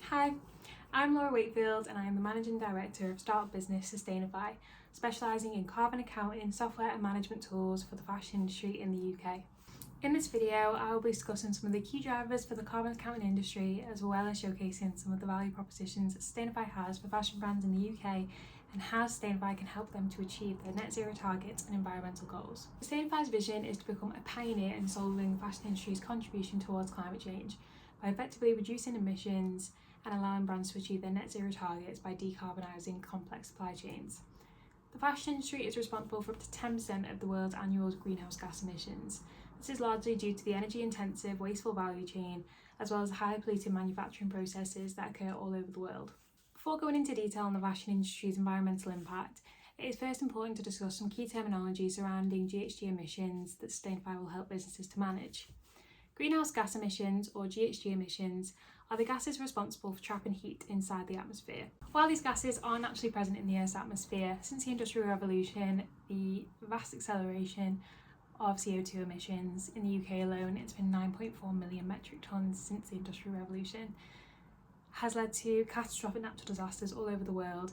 Hi, I'm Laura Wakefield and I am the Managing Director of startup business Sustainify, specialising in carbon accounting, software and management tools for the fashion industry in the UK. In this video, I will be discussing some of the key drivers for the carbon accounting industry, as well as showcasing some of the value propositions that Sustainify has for fashion brands in the UK and how Sustainify can help them to achieve their net zero targets and environmental goals. Sustainify's vision is to become a pioneer in solving the fashion industry's contribution towards climate change by effectively reducing emissions and allowing brands to achieve their net zero targets by decarbonising complex supply chains. The fashion industry is responsible for up to 10% of the world's annual greenhouse gas emissions. This is largely due to the energy-intensive, wasteful value chain, as well as the highly polluting manufacturing processes that occur all over the world. Before going into detail on the fashion industry's environmental impact, it is first important to discuss some key terminology surrounding GHG emissions that Sustainify will help businesses to manage. Greenhouse gas emissions, or GHG emissions, are the gases responsible for trapping heat inside the atmosphere. While these gases are naturally present in the Earth's atmosphere, since the Industrial Revolution, the vast acceleration of CO2 emissions in the UK alone, it's been 9.4 million metric tonnes since the Industrial Revolution, has led to catastrophic natural disasters all over the world,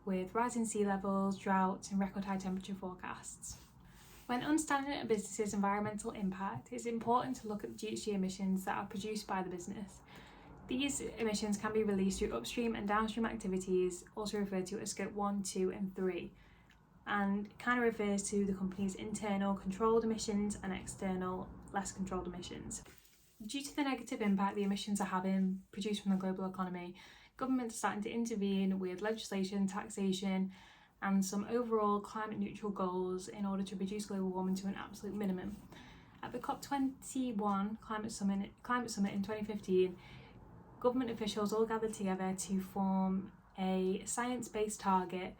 with rising sea levels, droughts and record high temperature forecasts. When understanding a business's environmental impact, it's important to look at the GHG emissions that are produced by the business. These emissions can be released through upstream and downstream activities, also referred to as Scope 1, 2 and 3, and kind of refers to the company's internal controlled emissions and external less controlled emissions. Due to the negative impact the emissions are having produced from the global economy, governments are starting to intervene with legislation, taxation and some overall climate neutral goals in order to reduce global warming to an absolute minimum. At the COP21 climate summit in 2015, government officials all gathered together to form a science-based target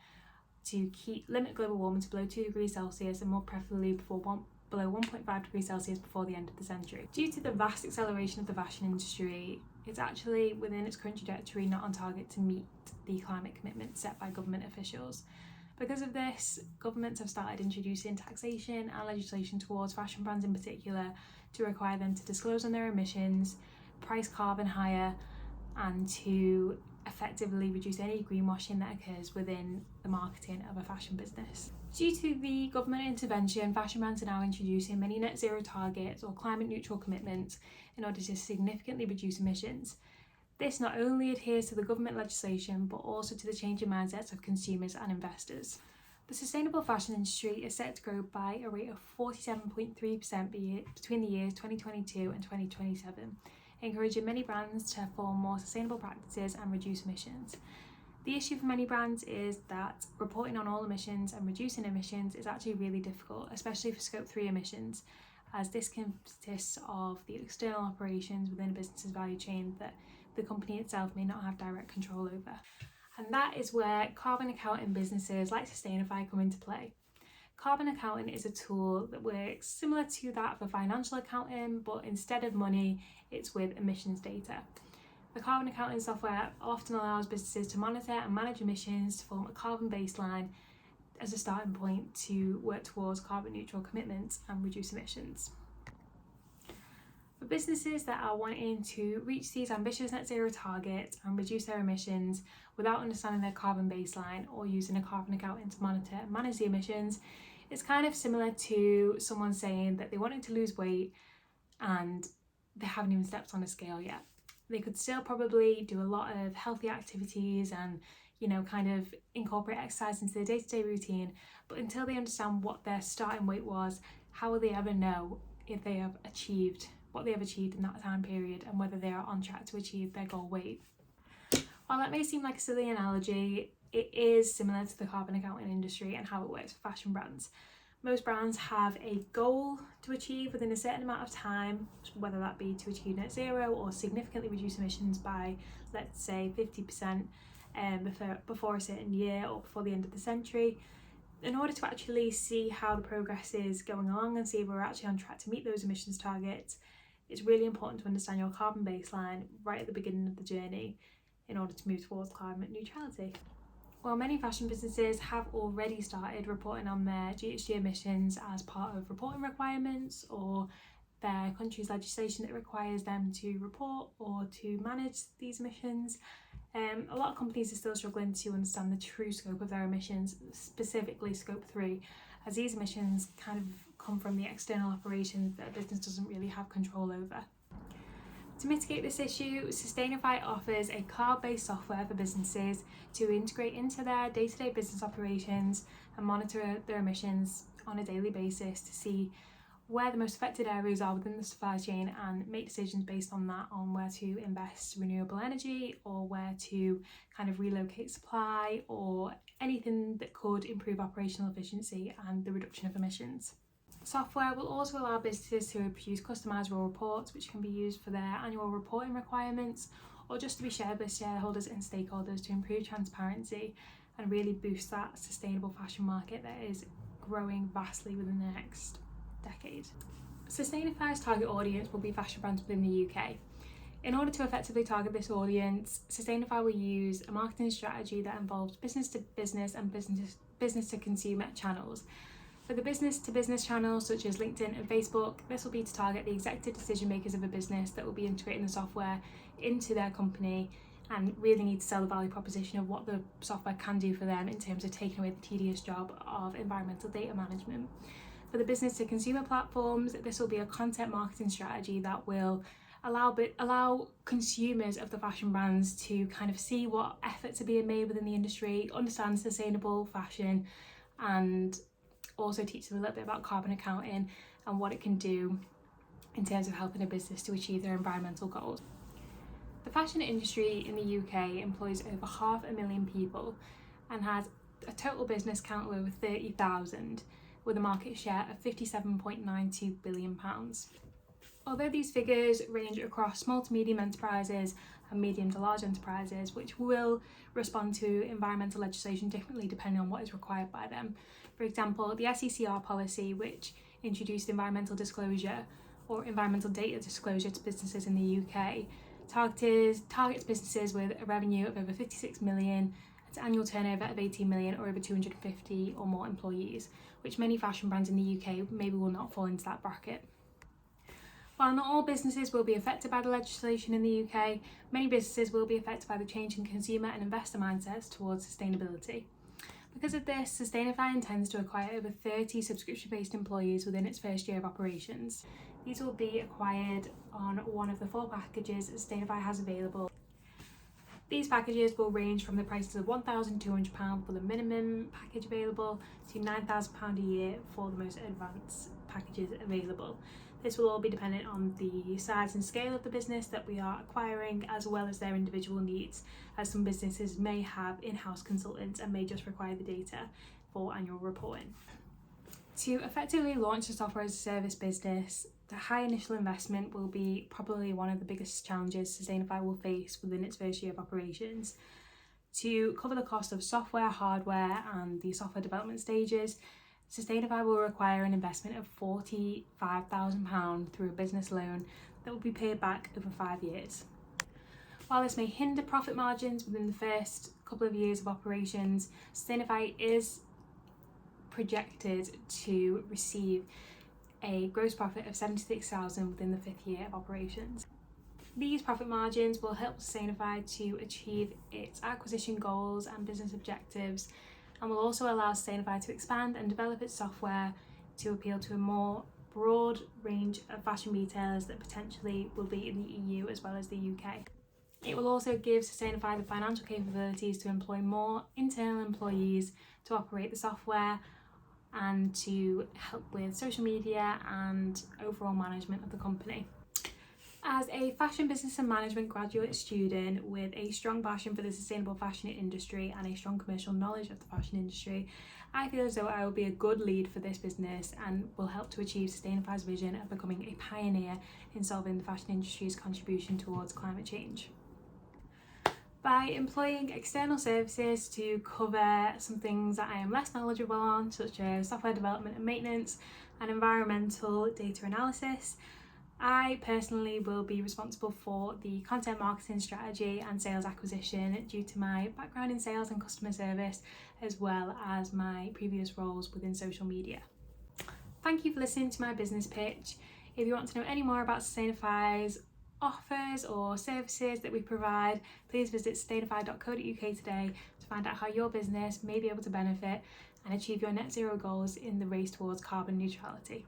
to limit global warming to below 2 degrees Celsius and more preferably below 1.5 degrees Celsius before the end of the century. Due to the vast acceleration of the fashion industry, it's actually within its current trajectory not on target to meet the climate commitments set by government officials. Because of this, governments have started introducing taxation and legislation towards fashion brands in particular to require them to disclose on their emissions, price carbon higher, and to effectively reduce any greenwashing that occurs within the marketing of a fashion business. Due to the government intervention, fashion brands are now introducing many net zero targets or climate neutral commitments in order to significantly reduce emissions. This not only adheres to the government legislation but also to the changing mindsets of consumers and investors. The sustainable fashion industry is set to grow by a rate of 47.3% between the years 2022 and 2027, encouraging many brands to form more sustainable practices and reduce emissions. The issue for many brands is that reporting on all emissions and reducing emissions is actually really difficult, especially for Scope 3 emissions, as this consists of the external operations within a business's value chain that the company itself may not have direct control over. And that is where carbon accounting businesses like Sustainify come into play. Carbon accounting is a tool that works similar to that for financial accounting, but instead of money, it's with emissions data. The carbon accounting software often allows businesses to monitor and manage emissions to form a carbon baseline as a starting point to work towards carbon neutral commitments and reduce emissions. For businesses that are wanting to reach these ambitious net zero targets and reduce their emissions without understanding their carbon baseline or using a carbon accounting to monitor and manage the emissions, it's kind of similar to someone saying that they wanted to lose weight and they haven't even stepped on a scale yet. They could still probably do a lot of healthy activities and kind of incorporate exercise into their day-to-day routine, but until they understand what their starting weight was, how will they ever know if they have achieved what they have achieved in that time period and whether they are on track to achieve their goal weight? While that may seem like a silly analogy, it is similar to the carbon accounting industry and how it works for fashion brands. Most brands have a goal to achieve within a certain amount of time, whether that be to achieve net zero or significantly reduce emissions by, let's say, 50% before a certain year or before the end of the century. In order to actually see how the progress is going along and see if we're actually on track to meet those emissions targets, it's really important to understand your carbon baseline right at the beginning of the journey in order to move towards climate neutrality. While many fashion businesses have already started reporting on their GHG emissions as part of reporting requirements or their country's legislation that requires them to report or to manage these emissions. A lot of companies are still struggling to understand the true scope of their emissions, specifically scope 3, as these emissions kind of come from the external operations that a business doesn't really have control over. To mitigate this issue, Sustainify offers a cloud-based software for businesses to integrate into their day-to-day business operations and monitor their emissions on a daily basis to see where the most affected areas are within the supply chain and make decisions based on that, on where to invest renewable energy or where to kind of relocate supply or anything that could improve operational efficiency and the reduction of emissions. Software will also allow businesses to produce customizable reports which can be used for their annual reporting requirements or just to be shared with shareholders and stakeholders to improve transparency and really boost that sustainable fashion market that is growing vastly within the next decade. Sustainify's target audience will be fashion brands within the UK. In order to effectively target this audience, Sustainify will use a marketing strategy that involves business to business and business to consumer channels. For the business to business channels such as LinkedIn and Facebook, this will be to target the executive decision makers of a business that will be integrating the software into their company and really need to sell the value proposition of what the software can do for them in terms of taking away the tedious job of environmental data management. For the business to consumer platforms, this will be a content marketing strategy that will allow consumers of the fashion brands to kind of see what efforts are being made within the industry, understand sustainable fashion, and also teach them a little bit about carbon accounting and what it can do in terms of helping a business to achieve their environmental goals. The fashion industry in the UK employs over 500,000 people and has a total business count of over 30,000, with a market share of £57.92 billion. Although these figures range across small to medium enterprises and medium to large enterprises, which will respond to environmental legislation differently depending on what is required by them. For example, the SECR policy, which introduced environmental disclosure or environmental data disclosure to businesses in the UK, targets businesses with a revenue of over 56 million, an annual turnover of 18 million or over 250 or more employees, which many fashion brands in the UK maybe will not fall into that bracket. While not all businesses will be affected by the legislation in the UK, many businesses will be affected by the change in consumer and investor mindsets towards sustainability. Because of this, Sustainify intends to acquire over 30 subscription-based employees within its first year of operations. These will be acquired on one of the 4 packages Sustainify has available. These packages will range from the prices of £1,200 for the minimum package available to £9,000 a year for the most advanced packages available. This will all be dependent on the size and scale of the business that we are acquiring, as well as their individual needs, as some businesses may have in-house consultants and may just require the data for annual reporting. To effectively launch a software as a service business, the high initial investment will be probably one of the biggest challenges Sustainify will face within its first year of operations. To cover the cost of software, hardware and the software development stages, Sustainify will require an investment of £45,000 through a business loan that will be paid back over 5 years. While this may hinder profit margins within the first couple of years of operations, Sustainify is projected to receive a gross profit of £76,000 within the 5th year of operations. These profit margins will help Sustainify to achieve its acquisition goals and business objectives, and will also allow Sustainify to expand and develop its software to appeal to a more broad range of fashion retailers that potentially will be in the EU as well as the UK. It will also give Sustainify the financial capabilities to employ more internal employees to operate the software and to help with social media and overall management of the company. As a fashion business and management graduate student with a strong passion for the sustainable fashion industry and a strong commercial knowledge of the fashion industry, I feel as though I will be a good lead for this business and will help to achieve Sustainify's vision of becoming a pioneer in solving the fashion industry's contribution towards climate change. By employing external services to cover some things that I am less knowledgeable on, such as software development and maintenance and environmental data analysis, I personally will be responsible for the content marketing strategy and sales acquisition due to my background in sales and customer service, as well as my previous roles within social media. Thank you for listening to my business pitch. If you want to know any more about Sustainify's offers or services that we provide, please visit sustainify.co.uk today to find out how your business may be able to benefit and achieve your net zero goals in the race towards carbon neutrality.